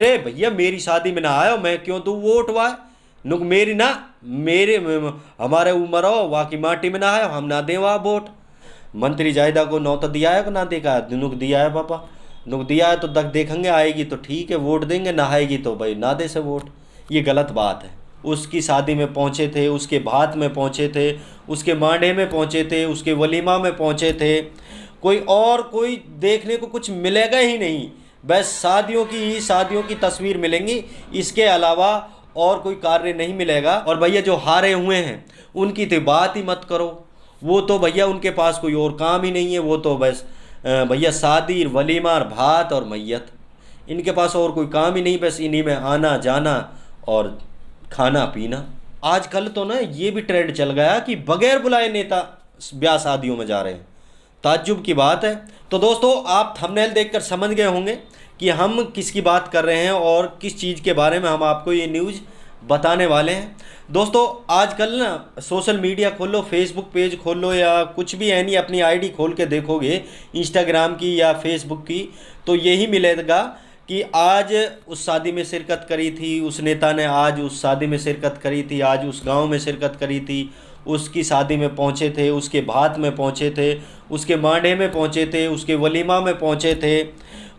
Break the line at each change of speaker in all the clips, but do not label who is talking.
रे भैया मेरी शादी में ना आयो, मैं क्यों दूँ वोट वाय, नुक मेरी ना मेरे हमारे उम्र हो वहाँ की माटी में ना आयो, हम ना दें वहाँ वोट। मंत्री जायदा को नौ तो दिया है, को ना देखा है, नुक दिया है पापा, नुक दिया है तो देखेंगे, आएगी तो ठीक है वोट देंगे, ना आएगी तो भाई ना दे से वोट। ये गलत बात है। उसकी शादी में पहुँचे थे, उसके भात में पहुँचे थे, उसके मांडे में पहुँचे थे, उसके वलीमा में पहुँचे थे, कोई देखने को कुछ मिलेगा ही नहीं। बस शादियों की ही शादियों की तस्वीर मिलेंगी, इसके अलावा और कोई कार्य नहीं मिलेगा। और भैया जो हारे हुए हैं उनकी तो बात ही मत करो, वो तो भैया उनके पास कोई और काम ही नहीं है, वो तो बस भैया शादी वलीमा भात और मैयत, इनके पास और कोई काम ही नहीं, बस इन्हीं में आना जाना और खाना पीना। आजकल तो ना ये भी ट्रेंड चल गया कि बगैर बुलाए नेता ब्याह शादियों में जा रहे हैं, ताज्जुब की बात है। तो दोस्तों आप थंबनेल देखकर समझ गए होंगे कि हम किसकी बात कर रहे हैं और किस चीज़ के बारे में हम आपको ये न्यूज़ बताने वाले हैं। दोस्तों आजकल ना सोशल मीडिया खोल लो, फेसबुक पेज खोल लो या कुछ भी यानी अपनी आईडी खोल के देखोगे इंस्टाग्राम की या फेसबुक की, तो यही मिलेगा कि आज उस शादी में शिरकत करी थी, उस नेता ने आज उस शादी में शिरकत करी थी, आज उस गांव में शिरकत करी थी, उसकी शादी में पहुंचे थे, उसके भात में पहुंचे थे, उसके मांडे में पहुंचे थे, उसके वलीमा में पहुंचे थे।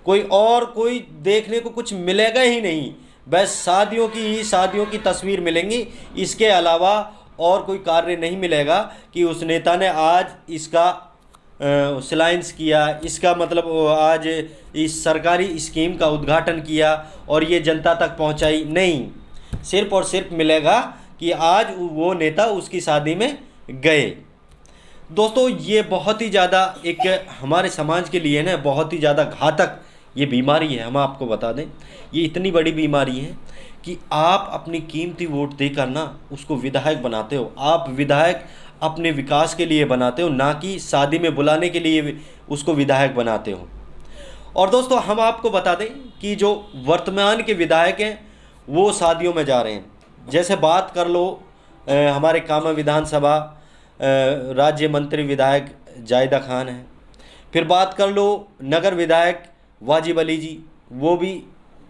कोई देखने को कुछ मिलेगा ही नहीं, बस शादियों की ही शादियों की तस्वीर मिलेंगी, इसके अलावा और कोई कार्य नहीं मिलेगा कि उस नेता ने आज इसका सिलाइंस किया, इसका मतलब आज इस सरकारी स्कीम का उद्घाटन किया और ये जनता तक पहुंचाई, नहीं। सिर्फ और सिर्फ मिलेगा कि आज वो नेता उसकी शादी में गए। दोस्तों ये बहुत ही ज़्यादा एक हमारे समाज के लिए ना बहुत ही ज़्यादा घातक ये बीमारी है। हम आपको बता दें ये इतनी बड़ी बीमारी है कि आप अपनी कीमती वोट देकर ना उसको विधायक बनाते हो। आप विधायक अपने विकास के लिए बनाते हो, ना कि शादी में बुलाने के लिए उसको विधायक बनाते हो। और दोस्तों हम आपको बता दें कि जो वर्तमान के विधायक हैं वो शादियों में जा रहे हैं। जैसे बात कर लो हमारे कामा विधानसभा राज्य मंत्री विधायक जायदा खान है, फिर बात कर लो नगर विधायक वाजिब अली जी, वो भी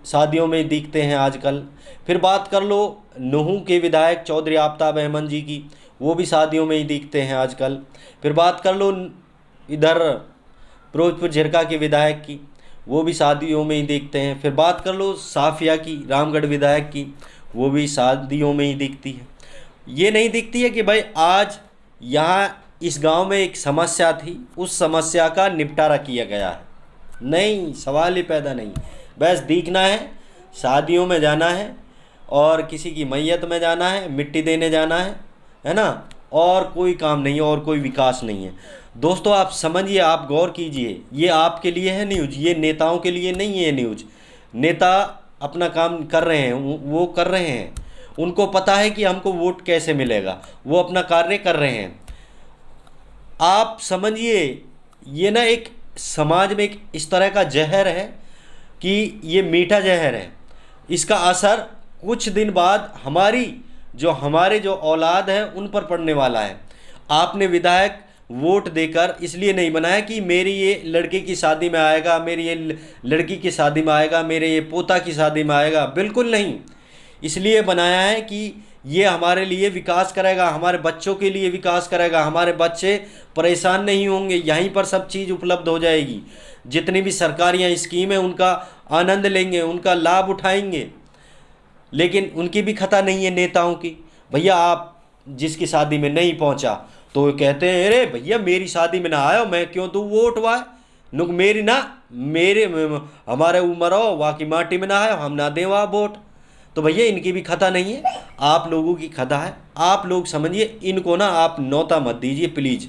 शादियों में दिखते हैं आजकल। फिर बात कर लो नूहू के विधायक चौधरी आफ्ताब अहमद जी की, वो भी शादियों में ही दिखते हैं आजकल। फिर बात कर लो इधर फिरोजपुर झिरका के विधायक की, वो भी शादियों में ही दिखते हैं। फिर बात कर लो साफिया की, रामगढ़ विधायक की, वो भी शादियों में ही दिखती है। ये नहीं दिखती है कि भाई आज यहाँ इस गांव में एक समस्या थी, उस समस्या का निपटारा किया गया है, नहीं, सवाल ही पैदा नहीं। बस दिखना है, शादियों में जाना है और किसी की मैयत में जाना है, मिट्टी देने जाना है ना, और कोई काम नहीं है और कोई विकास नहीं है। दोस्तों आप समझिए, आप गौर कीजिए, ये आपके लिए है न्यूज़, ये नेताओं के लिए नहीं है न्यूज़। नेता अपना काम कर रहे हैं, वो कर रहे हैं, उनको पता है कि हमको वोट कैसे मिलेगा, वो अपना कार्य कर रहे हैं। आप समझिए ये ना एक समाज में एक इस तरह का जहर है कि ये मीठा जहर है, इसका असर कुछ दिन बाद हमारे जो औलाद है उन पर पड़ने वाला है। आपने विधायक वोट देकर इसलिए नहीं बनाया कि मेरी ये लड़के की शादी में आएगा, मेरी ये लड़की की शादी में आएगा, मेरे ये पोता की शादी में आएगा, बिल्कुल नहीं। इसलिए बनाया है कि ये हमारे लिए विकास करेगा, हमारे बच्चों के लिए विकास करेगा, हमारे बच्चे परेशान नहीं होंगे, यहीं पर सब चीज़ उपलब्ध हो जाएगी। जितनी भी सरकारियाँ स्कीम है उनका आनंद लेंगे, उनका लाभ उठाएंगे। लेकिन उनकी भी खता नहीं है नेताओं की। भैया आप जिसकी शादी में नहीं पहुंचा तो कहते हैं अरे भैया मेरी शादी में ना आयो, मैं क्यों दूँ वोट वाय, नुक मेरी ना मेरे हमारे उम्र हो वहाँ की माटी में ना आयो, हम ना दें वहाँ वोट। तो भैया इनकी भी खता नहीं है, आप लोगों की खता है। आप लोग समझिए, इनको ना आप नौता मत दीजिए प्लीज़।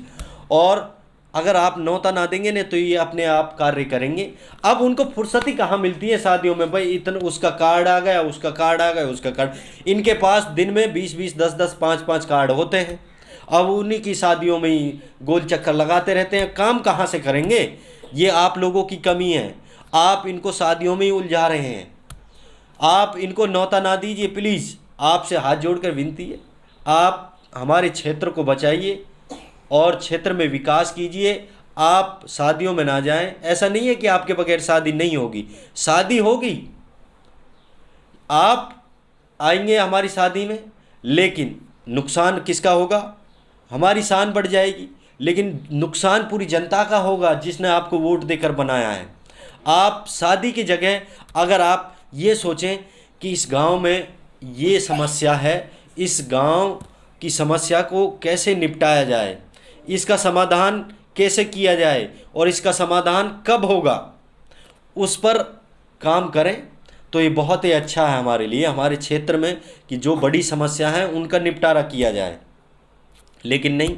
और अगर आप नौता ना देंगे ना तो ये अपने आप कार्य करेंगे। अब उनको फुर्सत ही कहाँ मिलती है शादियों में, भाई इतना उसका कार्ड आ गया, उसका कार्ड आ गया, उसका कार्ड। इनके पास दिन में 20-20, 10-10, 5-5 कार्ड होते हैं। अब उन्हीं की शादियों में ही गोल चक्कर लगाते रहते हैं, काम कहाँ से करेंगे। ये आप लोगों की कमी है, आप इनको शादियों में ही उलझा रहे हैं। आप इनको नौता ना दीजिए प्लीज़, आपसे हाथ जोड़कर विनती है। आप हमारे क्षेत्र को बचाइए और क्षेत्र में विकास कीजिए। आप शादियों में ना जाएं। ऐसा नहीं है कि आपके बगैर शादी नहीं होगी, शादी होगी, आप आएंगे हमारी शादी में, लेकिन नुकसान किसका होगा? हमारी शान बढ़ जाएगी, लेकिन नुकसान पूरी जनता का होगा जिसने आपको वोट देकर बनाया है। आप शादी की जगह अगर आप ये सोचें कि इस गांव में ये समस्या है, इस गांव की समस्या को कैसे निपटाया जाए, इसका समाधान कैसे किया जाए और इसका समाधान कब होगा, उस पर काम करें, तो ये बहुत ही अच्छा है हमारे लिए, हमारे क्षेत्र में, कि जो बड़ी समस्या है उनका निपटारा किया जाए। लेकिन नहीं।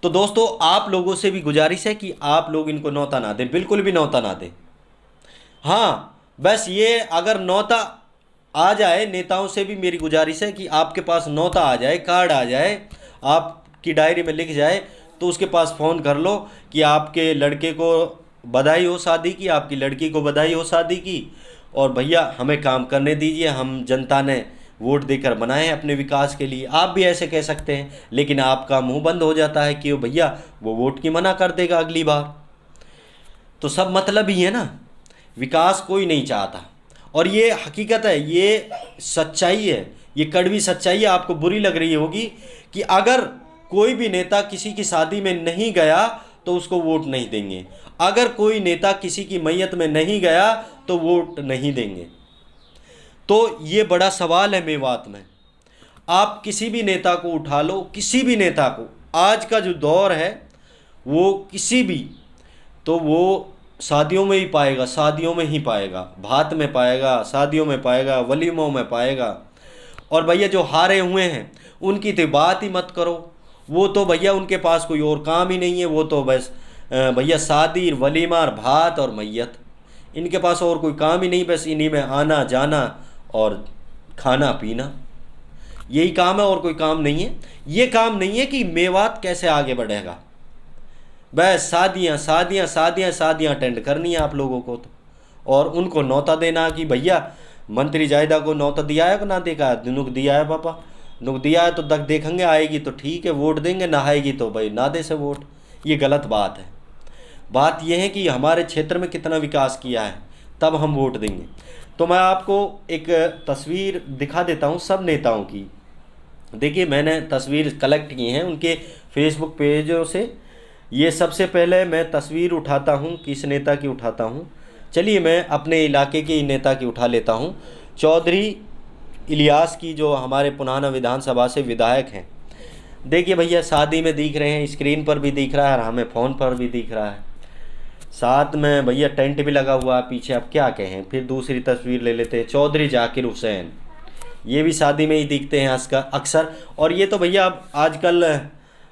तो दोस्तों, आप लोगों से भी गुजारिश है कि आप लोग इनको न्योता ना दें, बिल्कुल भी न्योता ना दें। हाँ, बस ये अगर न्योता आ जाए, नेताओं से भी मेरी गुजारिश है कि आपके पास न्योता आ जाए, कार्ड आ जाए, आपकी डायरी में लिख जाए, तो उसके पास फ़ोन कर लो कि आपके लड़के को बधाई हो शादी की, आपकी लड़की को बधाई हो शादी की, और भैया हमें काम करने दीजिए, हम जनता ने वोट देकर बनाए हैं अपने विकास के लिए। आप भी ऐसे कह सकते हैं, लेकिन आपका मुंह बंद हो जाता है कि वो भैया वो वोट की मना कर देगा अगली बार। तो सब मतलब ही है ना, विकास कोई नहीं चाहता। और ये हकीकत है, ये सच्चाई है, ये कड़वी सच्चाई है। आपको बुरी लग रही होगी कि अगर कोई भी नेता किसी की शादी में नहीं गया तो उसको वोट नहीं देंगे, अगर कोई नेता किसी की मैयत में नहीं गया तो वोट नहीं देंगे। तो ये बड़ा सवाल है मेवात में। आप किसी भी नेता को उठा लो, किसी भी नेता को, आज का जो दौर है वो किसी भी, तो वो शादियों में ही पाएगा, शादियों में ही पाएगा, भात में पाएगा, शादियों में पाएगा, वलीमों में पाएगा। और भैया जो हारे हुए हैं उनकी तो बात ही मत करो, वो तो भैया उनके पास कोई और काम ही नहीं है, वो तो बस भैया शादी, वलीमा, भात और मैयत, इनके पास और कोई काम ही नहीं, बस इन्हीं में आना जाना और खाना पीना, यही काम है और कोई काम नहीं है। ये काम नहीं है कि मेवात कैसे आगे बढ़ेगा, बस शादियाँ शादियाँ शादियाँ शादियाँ अटेंड करनी है आप लोगों को तो, और उनको न्योता देना कि भैया मंत्री जायदा को न्योता दिया है कि ना देखा है, नुक दिया है पापा, नुक दिया है तो तक देखेंगे, आएगी तो ठीक है वोट देंगे, ना आएगी तो भाई ना दे से वोट। ये गलत बात है। बात यह है कि हमारे क्षेत्र में कितना विकास किया है तब हम वोट देंगे। तो मैं आपको एक तस्वीर दिखा देता हूँ सब नेताओं की। देखिए, मैंने तस्वीर कलेक्ट की हैं उनके फेसबुक पेजों से। ये सबसे पहले मैं तस्वीर उठाता हूँ, किस नेता की उठाता हूँ, चलिए मैं अपने इलाके के नेता की उठा लेता हूँ, चौधरी इलियास की, जो हमारे पुनाना विधानसभा से विधायक हैं। देखिए भैया, शादी में दिख रहे हैं, स्क्रीन पर भी दिख रहा है और हमें फ़ोन पर भी दिख रहा है, साथ में भैया टेंट भी लगा हुआ है पीछे। अब क्या कहें। फिर दूसरी तस्वीर ले लेते हैं, चौधरी जाकिर हुसैन, ये भी शादी में ही दिखते हैं अक्सर। और ये तो भैया अब आजकल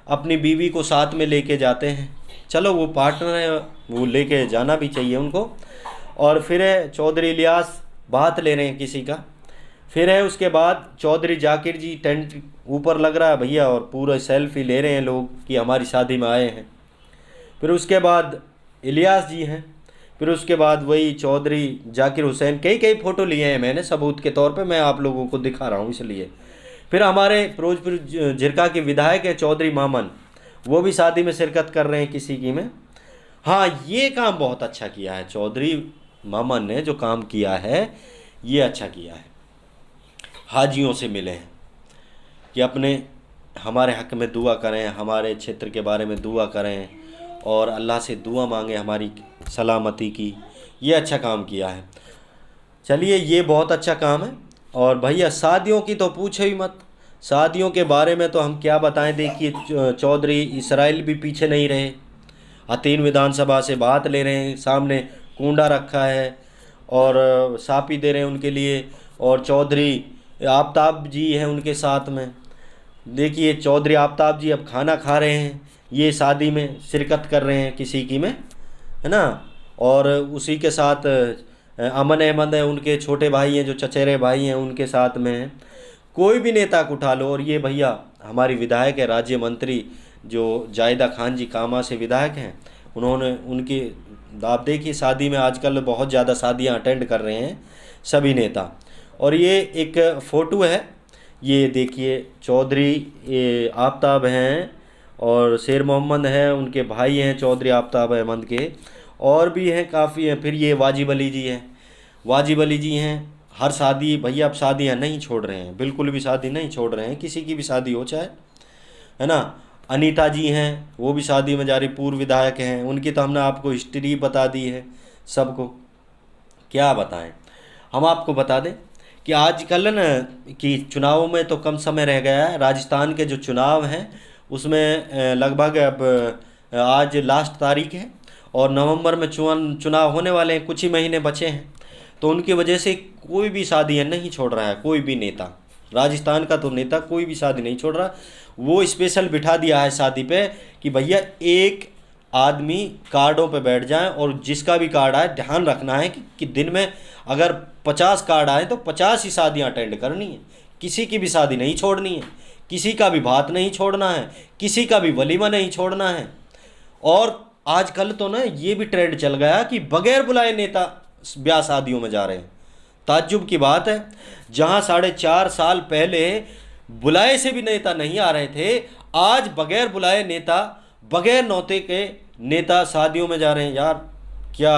अपनी बीवी को साथ में लेके जाते हैं, चलो वो पार्टनर है, वो लेके जाना भी चाहिए उनको। और फिर है चौधरी इलियास, बात ले रहे हैं किसी का। फिर है उसके बाद चौधरी जाकिर जी, टेंट ऊपर लग रहा है भैया और पूरा सेल्फी ले रहे हैं लोग कि हमारी शादी में आए हैं। फिर उसके बाद इलियास जी हैं। फिर उसके बाद वही चौधरी जाकिर हुसैन, कई फ़ोटो लिए हैं मैंने सबूत के तौर पे, मैं आप लोगों को दिखा रहा हूँ इसलिए। फिर हमारे फिरोजपुर झिरका के विधायक है चौधरी मामन, वो भी शादी में शिरकत कर रहे हैं किसी की में। हाँ, ये काम बहुत अच्छा किया है चौधरी मामन ने, जो काम किया है ये अच्छा किया है। हाजियों से मिले हैं कि अपने हमारे हक़ में दुआ करें, हमारे क्षेत्र के बारे में दुआ करें और अल्लाह से दुआ मांगे हमारी सलामती की। ये अच्छा काम किया है। चलिए, ये बहुत अच्छा काम है। और भैया शादियों की तो पूछो ही मत, शादियों के बारे में तो हम क्या बताएं। देखिए, चौधरी इसराइल भी पीछे नहीं रहे, हतीन विधानसभा से बात ले रहे हैं, सामने कूंडा रखा है और सापी दे रहे हैं उनके लिए। और चौधरी आफ्ताब जी हैं उनके साथ में। देखिए, चौधरी आफ्ताब जी अब खाना खा रहे हैं, ये शादी में शिरकत कर रहे हैं किसी की में, है ना। और उसी के साथ अमन अहमद है, उनके छोटे भाई हैं, जो चचेरे भाई हैं, उनके साथ में हैं। कोई भी नेता को उठा लो। और ये भैया हमारी विधायक है, राज्य मंत्री जो जायदा खान जी कामा से विधायक हैं, उन्होंने उनकी, आप देखिए शादी में आजकल बहुत ज़्यादा शादियां अटेंड कर रहे हैं सभी नेता। और ये एक फ़ोटो है, ये देखिए चौधरी आफ्ताब हैं और शेर मोहम्मद हैं, उनके भाई हैं चौधरी आफ्ताब अहमद के, और भी हैं काफ़ी हैं। फिर ये वाजिब अली जी हैं, वाजिब अली जी हैं हर शादी, भैया अब शादियाँ नहीं छोड़ रहे हैं, बिल्कुल भी शादी नहीं छोड़ रहे हैं, किसी की भी शादी हो चाहे, है ना। अनीता जी हैं, वो भी शादी में जा रही, पूर्व विधायक हैं, उनकी तो हमने आपको हिस्ट्री बता दी है सबको, क्या बताएं। हम आपको बता दें कि आजकल न कि चुनावों में तो कम समय रह गया है। राजस्थान के जो चुनाव हैं उसमें लगभग अब आज लास्ट तारीख है और नवंबर में चुनाव होने वाले हैं, कुछ ही महीने बचे हैं। तो उनकी वजह से कोई भी शादियाँ नहीं छोड़ रहा है, कोई भी नेता, राजस्थान का तो नेता कोई भी शादी नहीं छोड़ रहा। वो स्पेशल बिठा दिया है शादी पे कि भैया एक आदमी कार्डों पे बैठ जाए और जिसका भी कार्ड आए ध्यान रखना है कि दिन में अगर 50 कार्ड आए तो 50 ही शादियाँ अटेंड करनी है, किसी की भी शादी नहीं छोड़नी है, किसी का भी भात नहीं छोड़ना है, किसी का भी वलीमा नहीं छोड़ना है। और आजकल तो ना ये भी ट्रेंड चल गया कि बगैर बुलाए नेता ब्याह शादियों में जा रहे हैं। ताज्जुब की बात है, जहां 4.5 साल पहले बुलाए से भी नेता नहीं आ रहे थे, आज बगैर बुलाए नेता, बगैर नौते के नेता शादियों में जा रहे हैं। यार क्या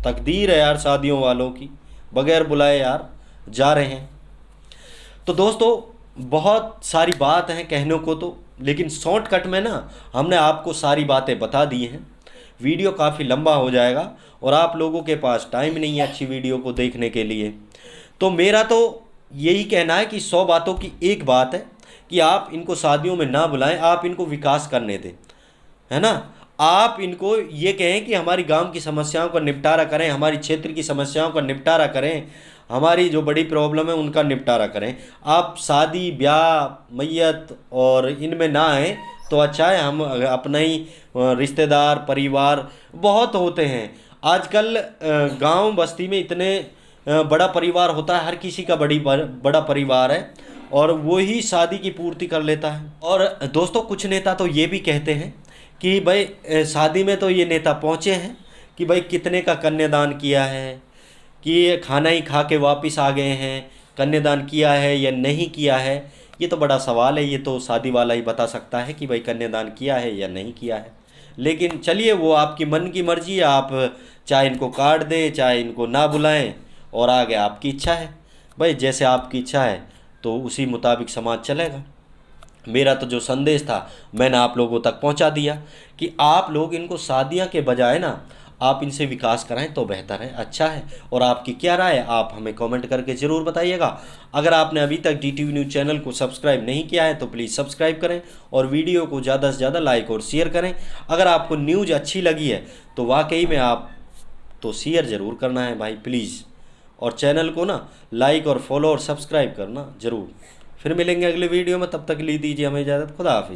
तकदीर है यार शादियों वालों की, बगैर बुलाए यार जा रहे हैं। तो दोस्तों बहुत सारी बात है कहने को तो, लेकिन शॉर्टकट में ना हमने आपको सारी बातें बता दी हैं। वीडियो काफ़ी लंबा हो जाएगा और आप लोगों के पास टाइम नहीं है अच्छी वीडियो को देखने के लिए। तो मेरा तो यही कहना है कि 100 बातों की एक बात है कि आप इनको शादियों में ना बुलाएं, आप इनको विकास करने दें, है ना। आप इनको ये कहें कि हमारी गांव की समस्याओं का निपटारा करें, हमारी क्षेत्र की समस्याओं का निपटारा करें, हमारी जो बड़ी प्रॉब्लम है उनका निपटारा करें। आप शादी ब्याह मैयत और इनमें ना आए तो अच्छा है। हम अपना ही रिश्तेदार परिवार बहुत होते हैं आजकल, गांव बस्ती में इतने बड़ा परिवार होता है, हर किसी का बड़ा परिवार है और वो ही शादी की पूर्ति कर लेता है। और दोस्तों कुछ नेता तो ये भी कहते हैं कि भाई शादी में तो ये नेता पहुँचे हैं कि भाई कितने का कन्यादान किया है, कि खाना ही खा के वापस आ गए हैं, कन्यादान किया है या नहीं किया है। ये तो बड़ा सवाल है, ये तो शादी वाला ही बता सकता है कि भाई कन्यादान किया है या नहीं किया है। लेकिन चलिए वो आपकी मन की मर्जी है, आप चाहे इनको कार्ड दें चाहे इनको ना बुलाएं, और आगे आपकी इच्छा है भाई, जैसे आपकी इच्छा है तो उसी मुताबिक समाज चलेगा। मेरा तो जो संदेश था मैंने आप लोगों तक पहुंचा दिया कि आप लोग इनको शादियां के बजाय ना आप इनसे विकास कराएं तो बेहतर है, अच्छा है। और आपकी क्या राय है आप हमें कमेंट करके ज़रूर बताइएगा। अगर आपने अभी तक DTV न्यूज़ चैनल को सब्सक्राइब नहीं किया है तो प्लीज़ सब्सक्राइब करें और वीडियो को ज़्यादा से ज़्यादा लाइक और शेयर करें। अगर आपको न्यूज़ अच्छी लगी है तो वाकई में आप तो शेयर ज़रूर करना है भाई प्लीज़, और चैनल को ना लाइक और फॉलो और सब्सक्राइब करना ज़रूर। फिर मिलेंगे अगले वीडियो में, तब तक ली दीजिए हमें इजाज़त। खुदा हाफिज़।